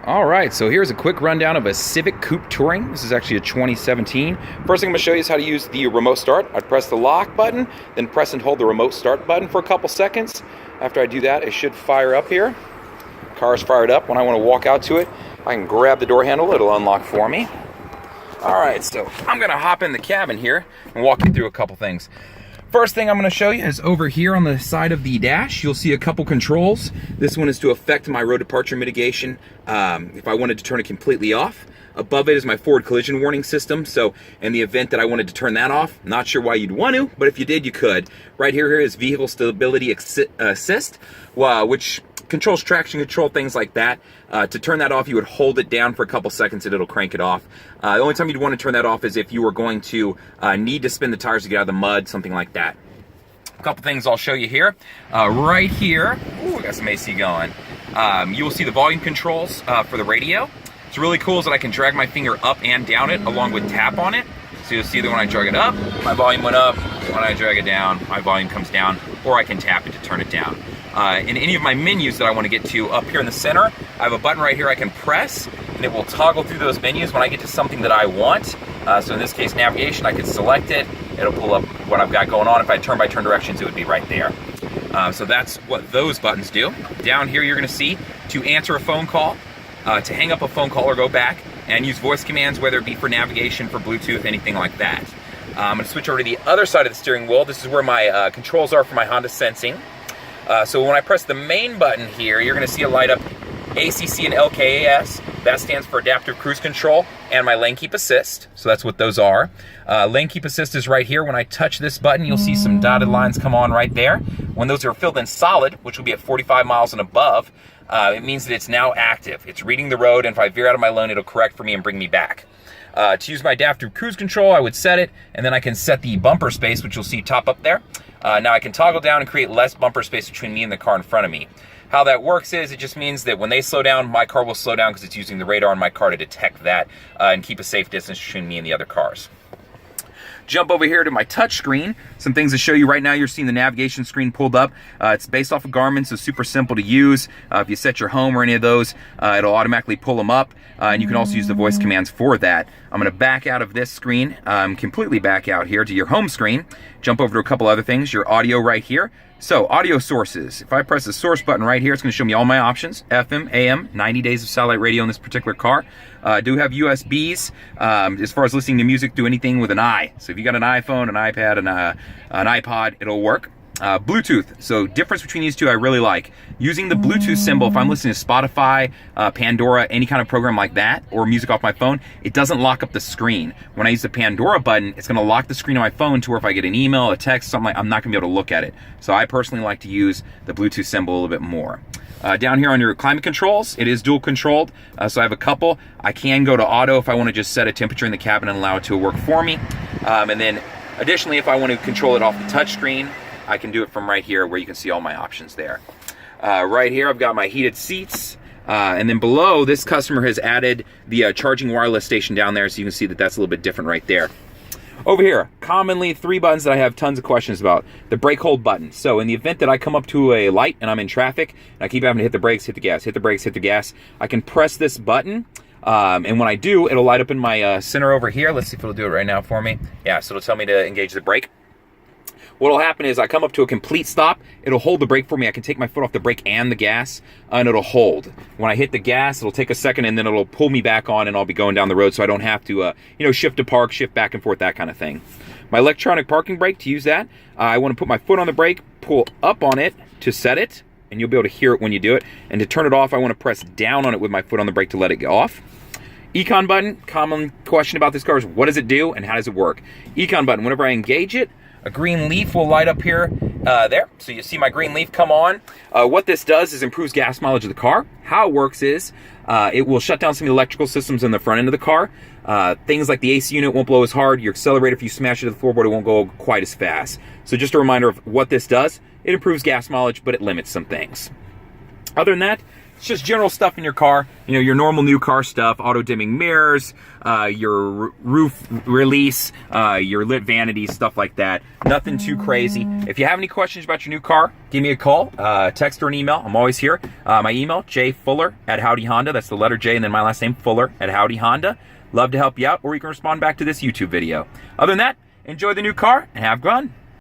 All right, so here's a quick rundown of a Civic Coupe Touring. This is actually a 2017. First thing I'm going to show you is how to use the remote start. I'd press the lock button, then press and hold the remote start button for a couple seconds. After I do that, it should fire up here. Car is fired up. When I want to walk out to it, I can grab the door handle. It'll unlock for me. All right, so I'm going to hop in the cabin here and walk you through a couple things. First thing I'm going to show you is over here on the side of the dash, you'll see a couple controls. This one is to affect my road departure mitigation if I wanted to turn it completely off. Above it is my forward collision warning system, so in the event that I wanted to turn that off, not sure why you'd want to, but if you did, you could. Right here is vehicle stability assist, which controls traction control, things like that. To turn that off, you would hold it down for a couple seconds and it'll crank it off. The only time you'd want to turn that off is if you were going to need to spin the tires to get out of the mud, something like that. A couple things I'll show you here. Right here, ooh, we got some AC going. You will see the volume controls for the radio. What's really cool is that I can drag my finger up and down it along with tap on it. So you'll see that when I drag it up, my volume went up. When I drag it down, my volume comes down, or I can tap it to turn it down. In any of my menus that I want to get to up here in the center, I have a button right here I can press, and it will toggle through those menus when I get to something that I want. So in this case, navigation, I could select it. It'll pull up what I've got going on. If I turn by turn directions, it would be right there. So that's what those buttons do. Down here, you're going to see to answer a phone call, to hang up a phone call or go back, and use voice commands, whether it be for navigation, for Bluetooth, anything like that. I'm going to switch over to the other side of the steering wheel. This is where my controls are for my Honda sensing. So when I press the main button here, you're going to see it light up ACC and LKAS. That stands for Adaptive Cruise Control, and my Lane Keep Assist. So that's what those are. Lane Keep Assist is right here. When I touch this button, you'll see some dotted lines come on right there. When those are filled in solid, which will be at 45 miles and above, it means that it's now active. It's reading the road, and if I veer out of my lane, it'll correct for me and bring me back. To use my Adaptive Cruise Control, I would set it, and then I can set the bumper space, which you'll see top up there. Now I can toggle down and create less bumper space between me and the car in front of me. How that works is it just means that when they slow down, my car will slow down because it's using the radar on my car to detect that and keep a safe distance between me and the other cars. Jump over here to my touch screen. Some things to show you right now. You're seeing the navigation screen pulled up. It's based off of Garmin, so super simple to use. If you set your home or any of those, it'll automatically pull them up. And you can also use the voice commands for that. I'm going to back out of this screen, completely back out here to your home screen. Jump over to a couple other things. Your audio right here. So, audio sources. If I press the source button right here, it's going to show me all my options. FM, AM, 90 days of satellite radio in this particular car. Do have USBs. As far as listening to music, do anything with an I. So if you got an iPhone, an iPad, an iPod, it'll work. Bluetooth. So difference between these two I really like. Using the Bluetooth symbol, if I'm listening to Spotify, Pandora, any kind of program like that, or music off my phone, it doesn't lock up the screen. When I use the Pandora button, it's going to lock the screen on my phone to where if I get an email, a text, something like, I'm not going to be able to look at it. So I personally like to use the Bluetooth symbol a little bit more. Down here on your climate controls, it is dual controlled, so I have a couple. I can go to auto if I want to just set a temperature in the cabin and allow it to work for me. And then additionally, if I want to control it off the touch screen, I can do it from right here where you can see all my options there. Right here, I've got my heated seats. And then below, this customer has added the charging wireless station down there, so you can see that that's a little bit different right there. Over here, commonly three buttons that I have tons of questions about. The brake hold button. So in the event that I come up to a light and I'm in traffic, and I keep having to hit the brakes, hit the gas, hit the brakes, hit the gas, I can press this button. And when I do, it'll light up in my center over here. Let's see if it'll do it right now for me. Yeah, so it'll tell me to engage the brake. What'll happen is I come up to a complete stop, it'll hold the brake for me. I can take my foot off the brake and the gas, and it'll hold. When I hit the gas, it'll take a second, and then it'll pull me back on, and I'll be going down the road, so I don't have to, shift to park, shift back and forth, that kind of thing. My electronic parking brake, to use that, I want to put my foot on the brake, pull up on it to set it, and you'll be able to hear it when you do it. And to turn it off, I want to press down on it with my foot on the brake to let it go off. Econ button, common question about this car is what does it do and how does it work? Econ button, whenever I engage it, a green leaf will light up here, there. So you see my green leaf come on. What this does is improves gas mileage of the car. How it works is it will shut down some of the electrical systems in the front end of the car. Things like the AC unit won't blow as hard. Your accelerator, if you smash it to the floorboard, it won't go quite as fast. So just a reminder of what this does. It improves gas mileage, but it limits some things. Other than that, It's just general stuff in your car, you know, your normal new car stuff, auto dimming mirrors, your roof release, your lit vanities, stuff like that. Nothing too crazy. If you have any questions about your new car, give me a call, text or an email. I'm always here. My email, jfuller@howdyhonda. That's the letter J and then my last name, Fuller@howdyhonda. Love to help you out, or you can respond back to this YouTube video. Other than that, enjoy the new car and have fun.